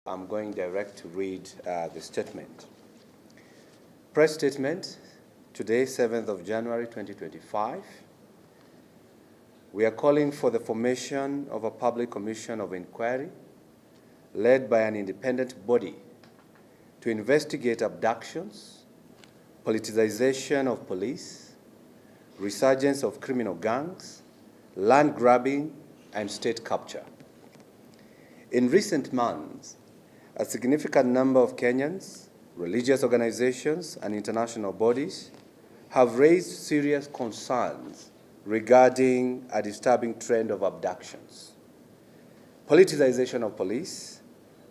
I'm going direct to read the statement. Press statement, today, 7th of January 2025. We are calling for the formation of a public commission of inquiry led by an independent body to investigate abductions, politicization of police, resurgence of criminal gangs, land grabbing, and state capture. In recent months, a significant number of Kenyans, religious organizations, and international bodies have raised serious concerns regarding a disturbing trend of abductions, politicization of police,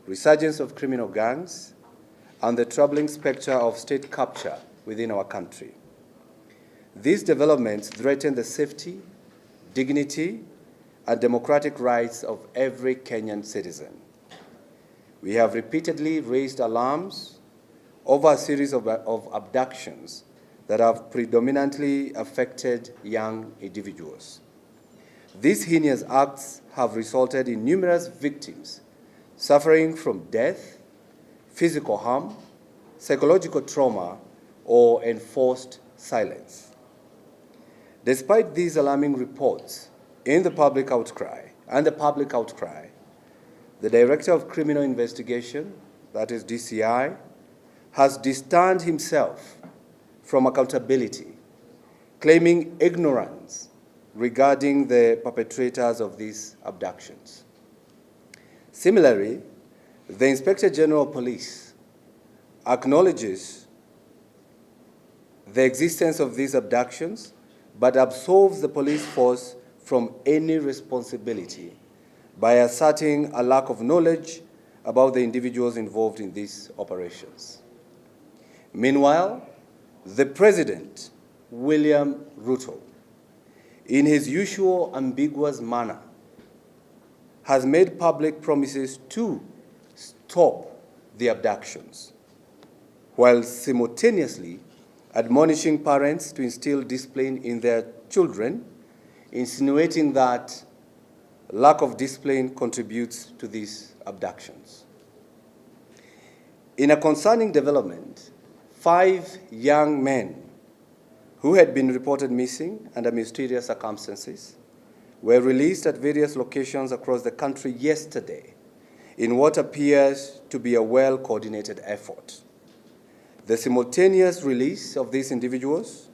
resurgence of criminal gangs, and the troubling specter of state capture within our country. These developments threaten the safety, dignity, and democratic rights of every Kenyan citizen. We have repeatedly raised alarms over a series of abductions that have predominantly affected young individuals. These heinous acts have resulted in numerous victims suffering from death, physical harm, psychological trauma, or enforced silence. Despite these alarming reports, in the public outcry, the Director of Criminal Investigation, that is DCI, has distanced himself from accountability, claiming ignorance regarding the perpetrators of these abductions. Similarly, the Inspector General of Police acknowledges the existence of these abductions, but absolves the police force from any responsibility by asserting a lack of knowledge about the individuals involved in these operations. Meanwhile, the President, William Ruto, in his usual ambiguous manner, has made public promises to stop the abductions, while simultaneously admonishing parents to instill discipline in their children, insinuating that lack of discipline contributes to these abductions. In a concerning development, 5 young men who had been reported missing under mysterious circumstances were released at various locations across the country yesterday in what appears to be a well-coordinated effort. The simultaneous release of these individuals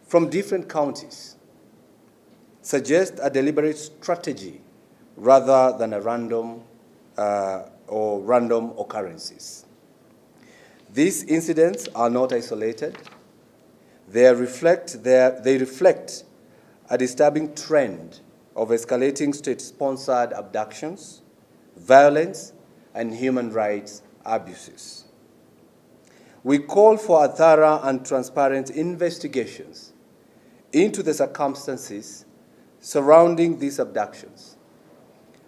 from different counties suggests a deliberate strategy rather than a random occurrences. These incidents are not isolated. They reflect a disturbing trend of escalating state-sponsored abductions, violence, and human rights abuses. We call for a thorough and transparent investigations into the circumstances surrounding these abductions,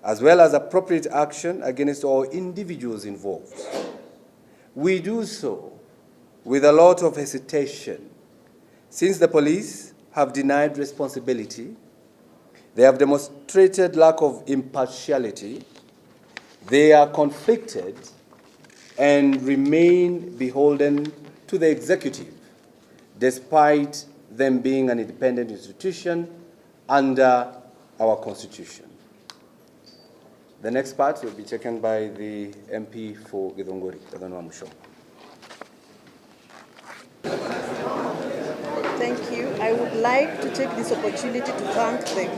as well as appropriate action against all individuals involved. We do so with a lot of hesitation, since the police have denied responsibility, they have demonstrated lack of impartiality, they are conflicted, and remain beholden to the executive, despite them being an independent institution under our Constitution. The next part will be taken by the MP for Githunguri, Taganwa Musho. Thank you. I would like to take this opportunity to thank the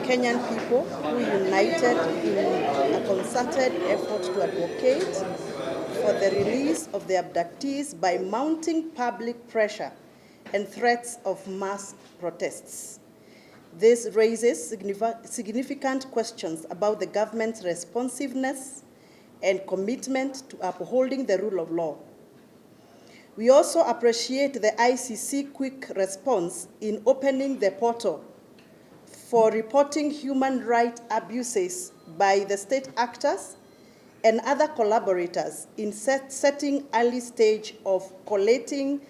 Kenyan people who united in a concerted effort to advocate for the release of the abductees by mounting public pressure and threats of mass protests. This raises significant questions about the government's responsiveness and commitment to upholding the rule of law. We also appreciate the ICC quick response in opening the portal for reporting human rights abuses by the state actors and other collaborators in setting early stage of collating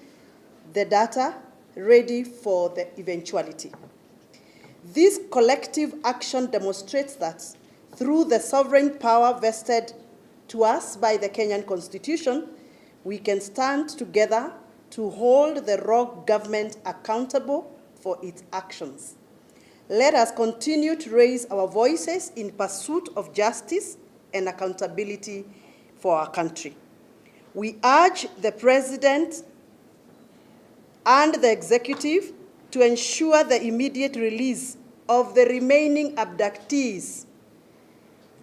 the data ready for the eventuality. This collective action demonstrates that through the sovereign power vested to us by the Kenyan Constitution, we can stand together to hold the rogue government accountable for its actions. Let us continue to raise our voices in pursuit of justice and accountability for our country. We urge the President and the Executive to ensure the immediate release of the remaining abductees.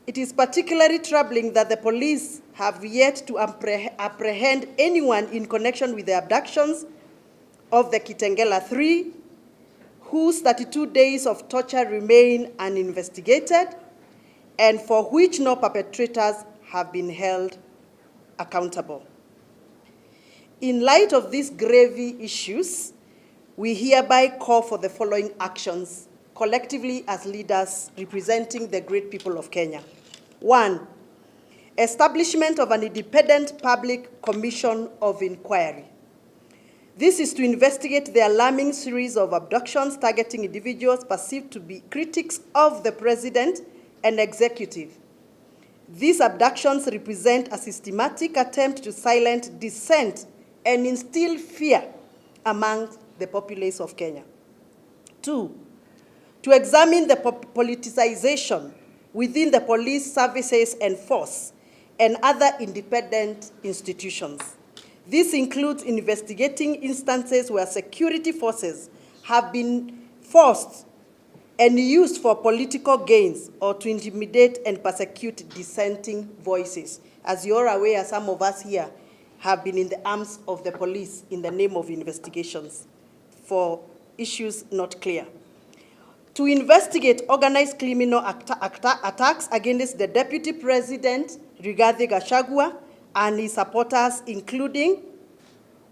It is particularly troubling that the police have yet to apprehend anyone in connection with the abductions of the Kitengela 3, whose 32 days of torture remain uninvestigated and for which no perpetrators have been held accountable. In light of these grave issues, we hereby call for the following actions collectively as leaders representing the great people of Kenya. 1, establishment of an independent public commission of inquiry. This is to investigate the alarming series of abductions targeting individuals perceived to be critics of the President and Executive. These abductions represent a systematic attempt to silence dissent and instill fear among the populace of Kenya. 2, to examine the politicization within the police services and force and other independent institutions. This includes investigating instances where security forces have been forced and used for political gains or to intimidate and persecute dissenting voices. As you're aware, some of us here have been in the arms of the police in the name of investigations for issues not clear. To investigate organized criminal attacks against the Deputy President, Rigathi Gachagua, and his supporters, including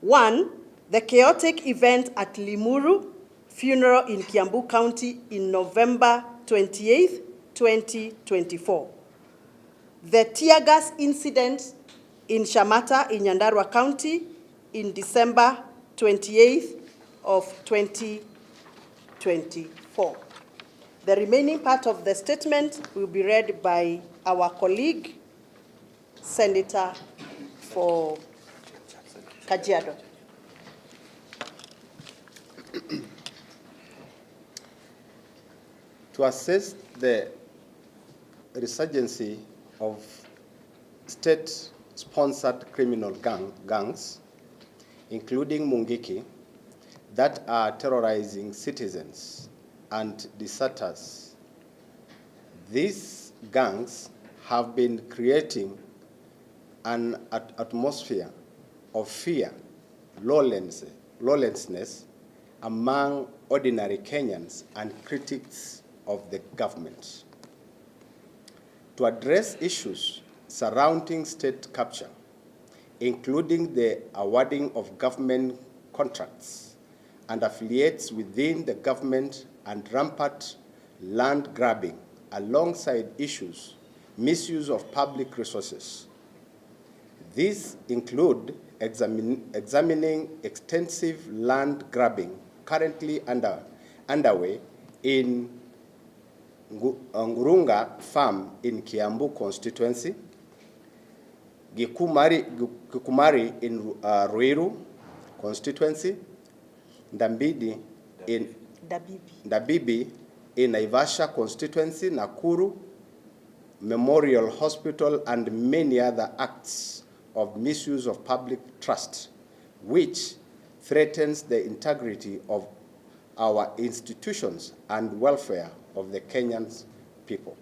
1, the chaotic event at Limuru funeral in Kiambu County in November 28, 2024. The tear gas incident in Shamata in Nyandarua County in December 28th of 2024. The remaining part of the statement will be read by our colleague, Senator for Kajiado. To assess the resurgency of state-sponsored criminal gangs, including Mungiki, that are terrorizing citizens and deserters. These gangs have been creating an atmosphere of fear, lawlessness among ordinary Kenyans and critics of the government. To address issues surrounding state capture, including the awarding of government contracts and affiliates within the government and rampant land grabbing, alongside issues, misuse of public resources. These include examining extensive land grabbing currently underway in Ngurunga Farm in Kiambu constituency, Gikumari in Ruiru constituency, Dabibi in Naivasha constituency, Nakuru, Memorial Hospital, and many other acts of misuse of public trust, which threatens the integrity of our institutions and welfare of the Kenyan people.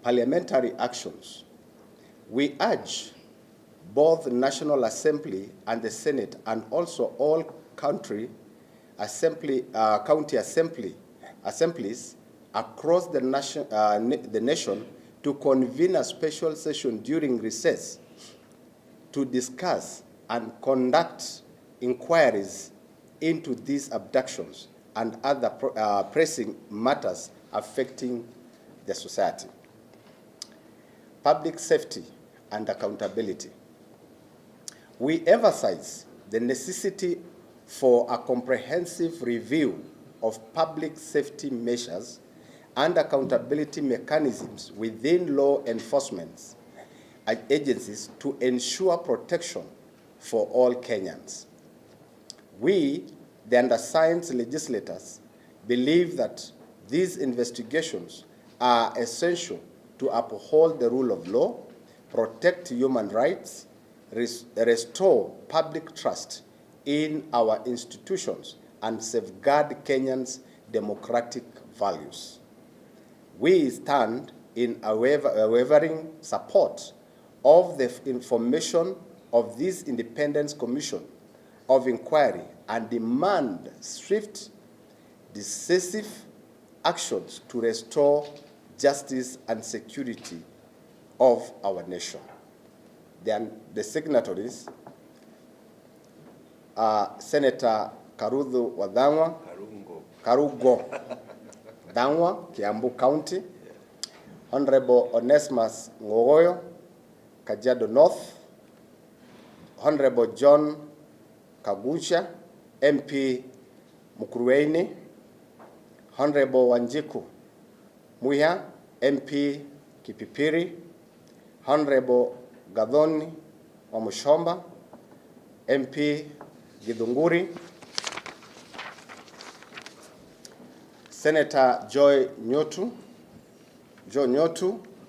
Parliamentary actions. We urge both the National Assembly and the Senate, and also all county assemblies across the nation to convene a special session during recess to discuss and conduct inquiries into these abductions and other pressing matters affecting the society. Public safety and accountability. We emphasize the necessity for a comprehensive review of public safety measures and accountability mechanisms within law enforcement agencies to ensure protection for all Kenyans. We, the undersigned legislators, believe that these investigations are essential to uphold the rule of law, protect human rights, restore public trust in our institutions, and safeguard Kenyans' democratic values. We stand in unwavering support of the information of this Independent Commission of Inquiry and demand swift, decisive actions to restore justice and security of our nation. The signatories are Senator Karungo Dangwa, Kiambu County, Honorable Onesmus Ngogoyo, Kajiado North, Honorable John Kagucha, MP Mukurweini, Honorable Wanjiku Muya, MP Kipipiri, Honorable Gadhoni Wamushomba, MP Githunguri, Senator Joy Nyotu,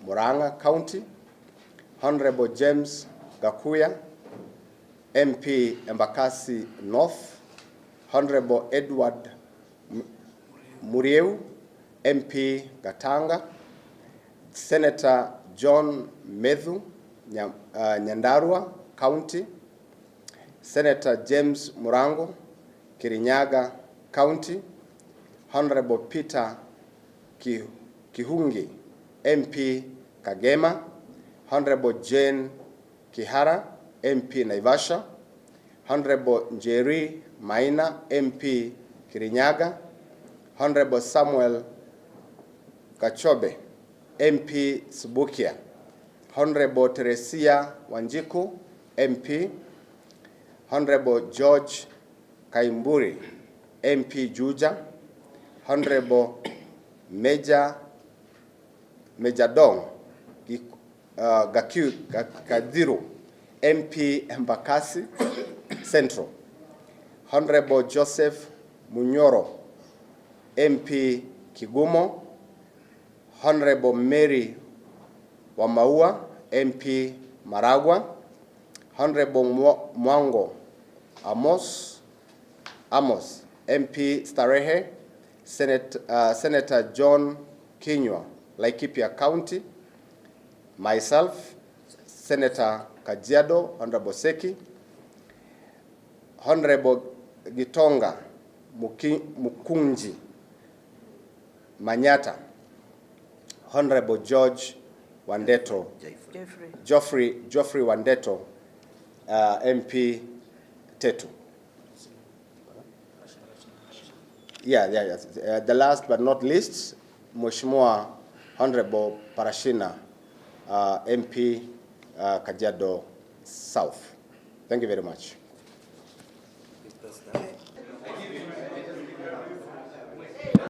Murang'a County, Honorable James Gakuya, MP Embakasi North, Honorable Edward Murieu, MP Gatanga, Senator John Methu, Nyandarua County, Senator James Murango, Kirinyaga County, Honorable Peter Kihungi, MP Kagema, Honorable Jane Kihara, MP Naivasha, Honorable Njeri Maina, MP Kirinyaga, Honorable Samuel Kachobe, MP Subukia, Honorable Teresia Wanjiku, MP, Honorable George Kaimburi, MP Juja, Honorable Major Dong Kadiru, MP Embakasi Central, Honorable Joseph Munyoro, MP Kigumo, Honorable Mary Wamaua, MP Maragua, Honorable Mwango Amos, MP Starehe, Senator John Kinyua, Laikipia County, myself, Senator Kajiado, Honorable Seki, Honorable Gitonga Mukunji Manyata, Honorable George Wandeto, Geoffrey Wandeto, MP Tetu. The last but not least, Mheshimiwa Honorable Parashina, MP Kajiado South. Thank you very much.